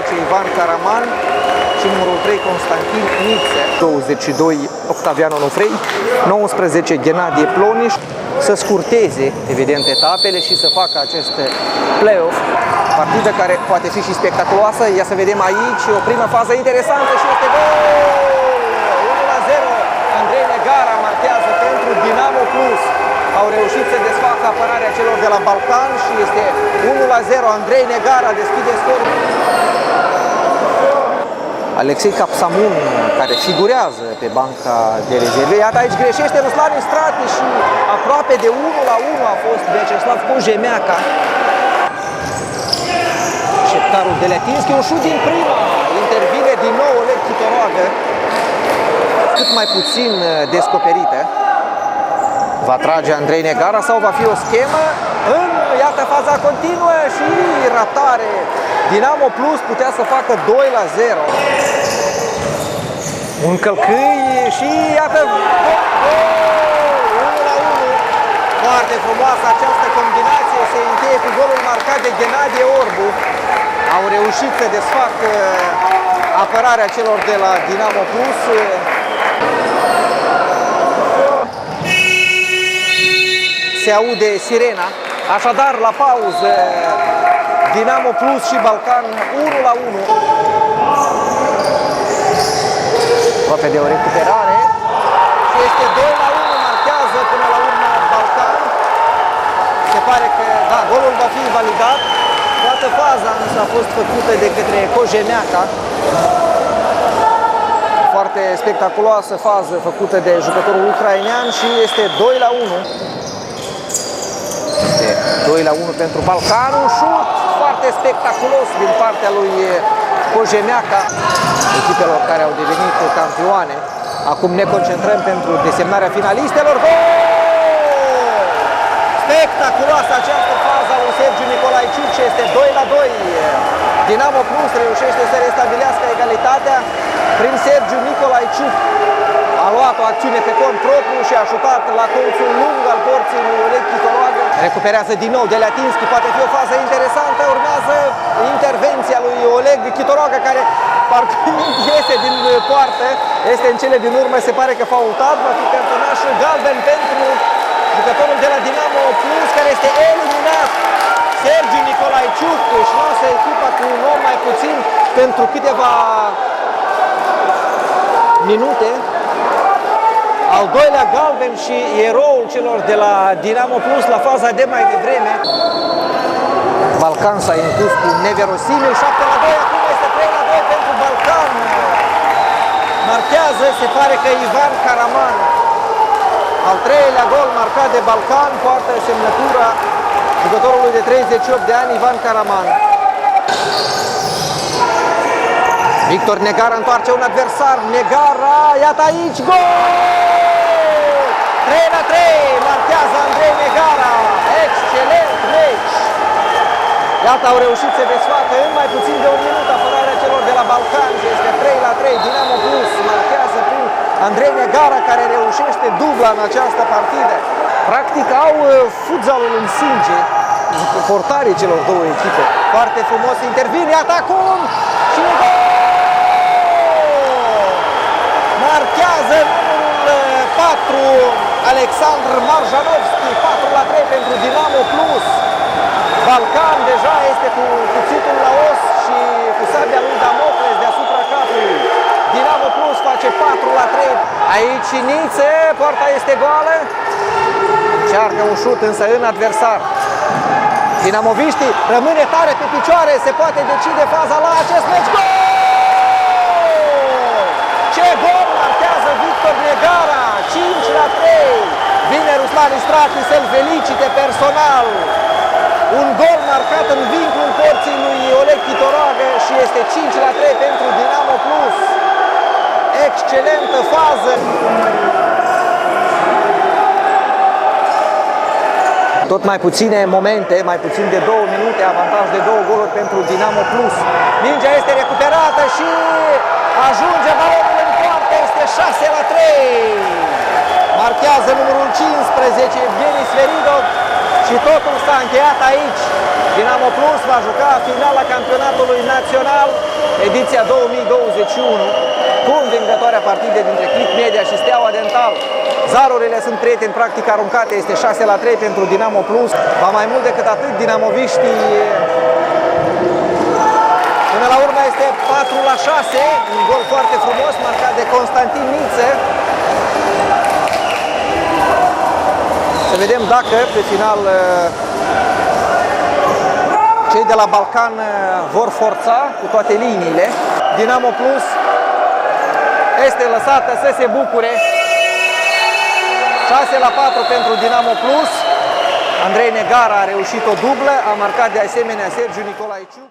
19 Ivan Caraman și numărul 3 Constantin Nițe. 22 Octavian Onufrei, 19 Ghenadie Ploniș. Să scurteze, evident, etapele și să facă acest play-off. Partidă care poate fi și spectaculoasă. Ia să vedem aici o primă fază interesantă și este gol! 1-0. Andrei Negara marchează pentru Dinamo Plus. Au reușit să desfacă apărarea celor de la Balcan și este 1-0. Andrei Negara deschide scorul. Alexei Capsamun, care figurează pe banca de rezerve. Iată aici greșește Ruslan Istrati și aproape de 1-1 a fost Vyacheslav Kojemeaca. Șeptarul Deletinski, un șut din prima. Intervine din nou Oleg Chitoroagă, cât mai puțin descoperită. Va trage Andrei Negara sau va fi o schemă? Iată faza continuă și ratare. Dinamo Plus putea să facă 2-0. Un călcâi și iată 1-1. Foarte frumoasă această combinație. Se încheie cu golul marcat de Ghenadie Orbu. Au reușit să desfacă apărarea celor de la Dinamo Plus. Se aude sirena. Așadar, la pauză, Dinamo Plus și Balcan 1-1. Aproape de o recuperare. Și este 2-1, marchează până la urmă Balcan. Se pare că, da, golul va fi invalidat. Toată faza însă a fost făcută de către Kojemeaca. Foarte spectaculoasă fază făcută de jucătorul ucrainean și este 2-1. Este 2-1 pentru Balcan. Un șut foarte spectaculos din partea lui Kojemeaca, echipelor care au devenit campioane. Acum ne concentrăm pentru desemnarea finalistelor. Gol! Spectaculoasă această fază a lui Sergiu Nicolaiciuc și este 2-2. Dinamo Plus reușește să restabilească egalitatea prin Sergiu Nicolaiciuc. A luat o acțiune pe cont propriu și a șutat la colțul lung al porții lui Oleg Chitoroagă. Recuperează din nou Deletinski, poate fi o fază interesantă. Urmează intervenția lui Oleg Chitoroagă, care parcând iese din poartă, este în cele din urmă, se pare că faultat. Va fi cartonaș galben pentru jucătorul de la Dinamo Plus, care este eliminat. Sergiu Nicolaiciuc își lasă echipa cu un om mai puțin pentru câteva minute. Al doilea galben și eroul celor de la Dinamo Plus la faza de mai devreme. Balcan s-a impus cu neverosimil, 7-2, acum este 3-2 pentru Balcan. Marchează, se pare că Ivan Caraman. Al treilea gol marcat de Balcan, poartă semnătura jucătorului de 38 de ani, Ivan Caraman. Victor Negara întoarce un adversar. Negara, iată aici, gol! 3-3, marchează Andrei Negara. Excelent meci! Iată, au reușit să desfacă în mai puțin de un minut apărarea celor de la Balcan și este 3-3. Dinamo Plus marchează prin Andrei Negara, care reușește dubla în această partidă. Practic au futzalul în sânge portarii celor două echipe. Foarte frumos intervine, iată acum și gol! Marchează numărul 4 Alexandru Marjanovski, 4-3 pentru Dinamo Plus. Balcan deja este cu cuțitul la os și cu sabia lui Damocles deasupra capului. Dinamo Plus face 4-3. Aici Nițe, poarta este goală. Încearcă un șut însă în adversar. Dinamoviștii rămâne tare pe picioare, se poate decide faza la acest meci. Gol! Ce gol marchează Victor Negara, 5-3. Vine Ruslan Istrati să-l felicite personal. Un gol marcat în vincul porții lui Oleg Chitoroagă și este 5-3 pentru Dinamo Plus. Excelentă fază. Tot mai puține momente, mai puțin de 2 minute, avantaj de 2 goluri pentru Dinamo Plus. Mingea este recuperată și ajunge balonul în poartă, este 6-3. Marchează numărul 15, Evgeni Sferidov și totul s-a încheiat aici. Dinamo Plus va juca finala campionatului național ediția 2021 cu învingătoarea partidei dintre Click Media și Steaua Dental. Zarurile sunt prieteni, practic aruncate, este 6-3 pentru Dinamo Plus. Ba mai mult decât atât, dinamoviștii până la urmă este 4-6, un gol foarte frumos marcat de Constantin Niță. Să vedem dacă pe final cei de la Balcan vor forța cu toate liniile. Dinamo Plus este lăsată să se bucure. 6-4 pentru Dinamo Plus. Andrei Negara a reușit o dublă, a marcat de asemenea Sergiu Nicolaiciu.